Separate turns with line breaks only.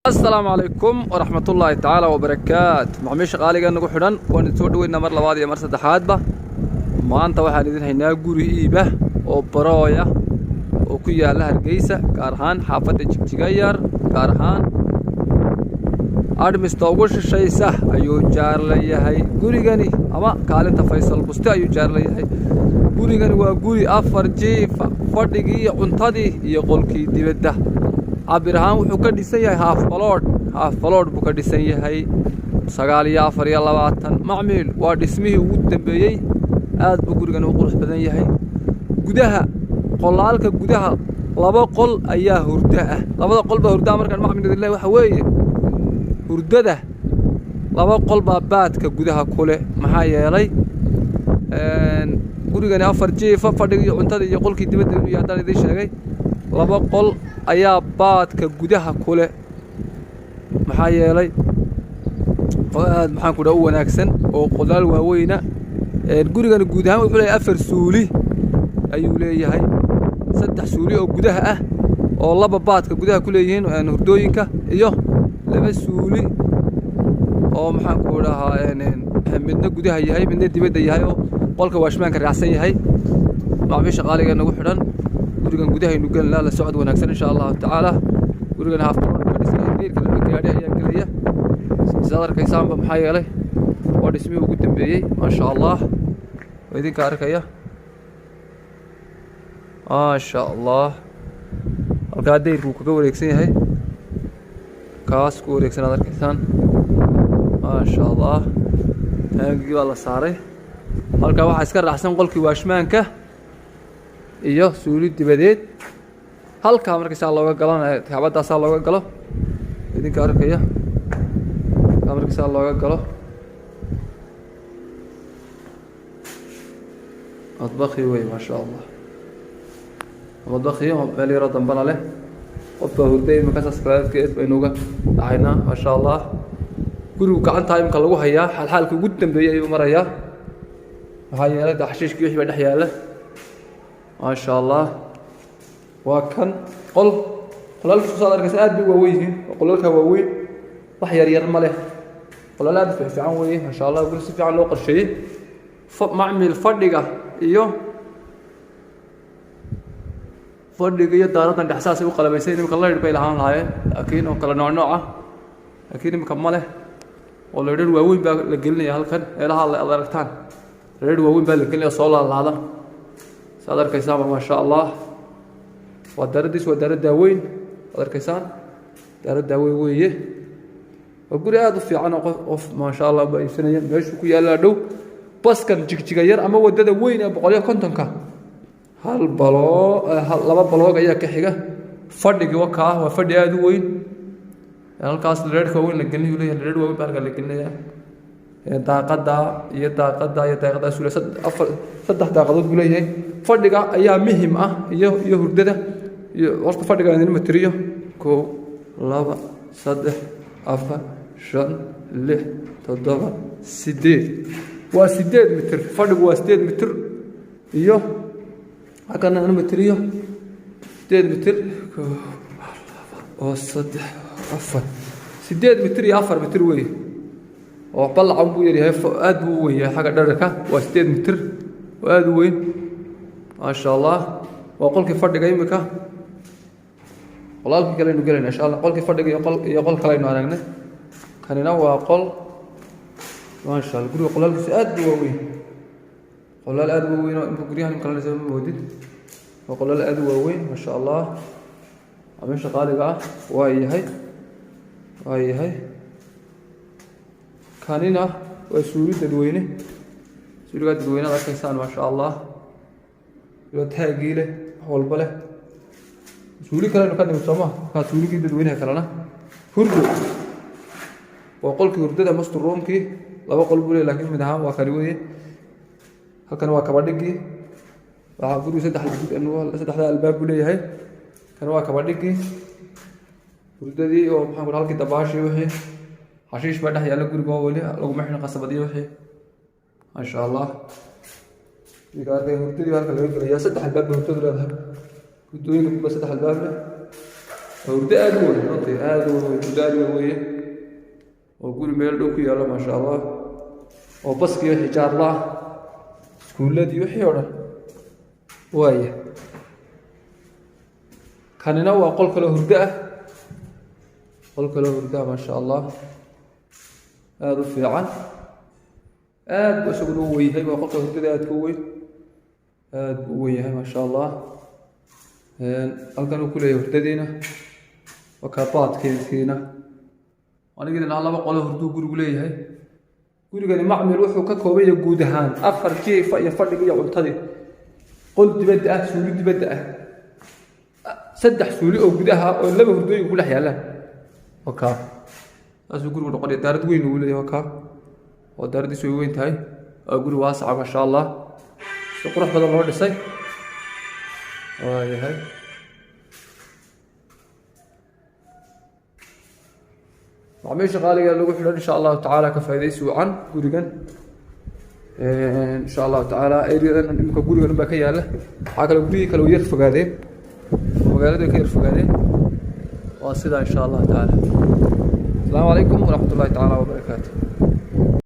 السلام عليكم ورحمة الله تعالى وبركاته معميش قالي نقول حدن ونتسود وين مر لبعض يا مرسى دحاد به ما أنت واحد إذن هنا جوري إيبه أو برايا أو كيا لها الجيسة كارهان حافظ تجير كارهان أدمس توقش الشيء سه أيو جار لي هاي جوري جاني أما قال أنت فيصل بست أيو جار لي هاي جوري جاني وجوري أفر جيف فردقي عنتدي يقول كي دبده cabirahaan wuxuu ka dhisan yahay haaf balood buu ka dhisan yahay 924 macmiil waa dhismihii ugu dambeeyay aad buu gurigan u qurux badan yahay gudaha qolaalka gudaha laba qol ayaa hurda ah labada qol baa hurda markaan macmiil ilaahay waxa weeye hurdada laba qol baa baadka gudaha kule maxaa yeelay gurigan afar jiif fadhiga iyo cuntada iyo qolkii dibadda inuu yahay hadaan idin sheegay laba qol ayaa baadka gudaha kule maxaa yeelay aad maxaan ku dhaw wanaagsan oo qolaal waaweyna gurigan guud ahaan wuxuu leeyahay afar suuli ayuu leeyahay saddex suuli oo gudaha ah oo laba baadka gudaha ku leeyihiin hurdooyinka iyo laba suuli oo maxaan ku dhahaa midna gudaha yahay midna dibadda yahay oo qolka waashmaanka raacsan yahay macmiisha qaaliga nagu xidhan gurigan gudaha inuu gal la socod wanaagsan insha Allah taala gurigan haaftoon badisay deerka la gaadhay ayaa galaya sadarka isaanba maxaa yeelay waa dhismihii ugu dambeeyay ma sha Allah idinka arkaya ma sha Allah halka deerku kaga wareegsan yahay kaas ku wareegsan arkaysan ma sha Allah taangi waa la saaray halka waxa iska raacsan qolkii waashmaanka iyo suuli dibadeed halka markii saa looga galanayo taabada saa looga galo idinka arkaya markii saa looga galo adbaqi way ma sha Allah adbaqi meel yar dambana leh qofka hurday marka saskaraadkeed baynuga dhacayna ma sha Allah guriga gacanta imka lagu hayaa xalxalka ugu dambeeyay ayuu marayaa waxa yeelay daxshiishkii wixii dhex yaala ما شاء الله وكان قلال صار كاس اد واوين وقلالك واوين wax yar yar male qolalaad fiican weey ma sha Allah guri si fiican loo qorsheeyay macmiil fadhiga iyo daaradan dhaxsaas u qalabaysay inuu kala dhibay lahaan lahaayeen laakiin oo kala nooc ah laakiin imka male oo leeyahay waaweyn baa la gelinaya halkan eelaha la aragtaan leeyahay waaweyn baa la gelinaya soo laalaada صدر كيسان ما شاء الله ودردس ودرد داوين صدر كيسان درد داوي ويه وقولي هذا في عنا قف ما شاء الله بيسنا ماشي كويا لا دو بس كان جيجير أما ودد وين بقولي كنتنكا هل لما بلوغ أيها كحجة فرد جواكا وفرد هذا وين الكاس الريد كوين لكنه يقول الريد وين بارك لكنه يتاقدا سوله صدح داقدود غليه فدغا ايا مهم iyo hurdada iyo horta fadhiga in matriyo 1 2 3 4 5 6 7 8 waa 8 mitir fadhigu waa 8 mitir iyo hakana in matriyo 8 mitir oo 3 4 8 mitir iyo 4 mitir weey oo balacan buu yahay aad buu weyn yahay xaga dharka waa 8 mitir aad u weyn ma sha Allah waa qolkii fadhiga imika qolaalkii kale inuu galayna insha Allah qolkii fadhiga iyo qol kale inuu aragnay kanina waa qol ma sha Allah guriga qolaalkiisa aad buu weyn qolaal aad buu weyn oo inta guriyahan kale la sameeyo moodid waa qolaal aad u weyn ma sha Allah ameesha qaaliga waa yahay كاننا وسوري تدوينه سوري تدوينه هذا كيسان ما شاء الله لو تهاجيله حول بله سوري كلا نكان نسمع كسوري كي تدوينه كلنا هردو وقول كي هردو مستروم كي لا بقول بله لكن منها وكرويه هكذا وكبادكي وعبرو سدح إنه سدح الباب بله هاي كانوا وكبادكي هردو دي ومحمد هالك تباشي وهي حشيش بدح يلا قرب أولي لو محنا قصبدي وحي ما شاء الله يقال لي هرتدي هالك يا سدح الباب هرتدي هذا كنتوا بس سدح الباب hurdo aad u weyn runtii aad u weyn hurdo aad u weyn oo guri meel dhow ku yaalla maasha allah oo baskiyo xijaar la iskuuladii wixii oo dhan waaya kanina waa qol kale hurdo ah qol kale hurdo ah maasha allah aad u fiican aad buu isaguna u weyn yahay waa qolka hurdada aad ku weyn aad buu u weyn yahay maasha allah halkan uu ku leeyahay hurdadiina waa kaabaadkeediina anigina laba qolo hurduu gurigu leeyahay gurigani macmil wuxuu ka kooban yahay guud ahaan 4 jiif iyo fadhiga iyo cuntadii qol dibadda ah suuli dibadda ah 3 suuli oo gudaha oo laba hurdooyin ku dhex yaalaan waka asuu gurigu noqon daarad weyn uu leeyahay waka oo daaradiisu way weyn tahay oo guri waasac ma sha Allah si qurux badan loo dhisay waayahay معميش غالي قال له إن شاء الله تعالى كفايديس وعن قريقا إن شاء الله تعالى أيضا نمك قريقا نبكي له حاجة لو قريقا لو يرفق هذه وقال له يرفق هذه وأصيدها إن شاء الله تعالى السلام عليكم ورحمة الله تعالى وبركاته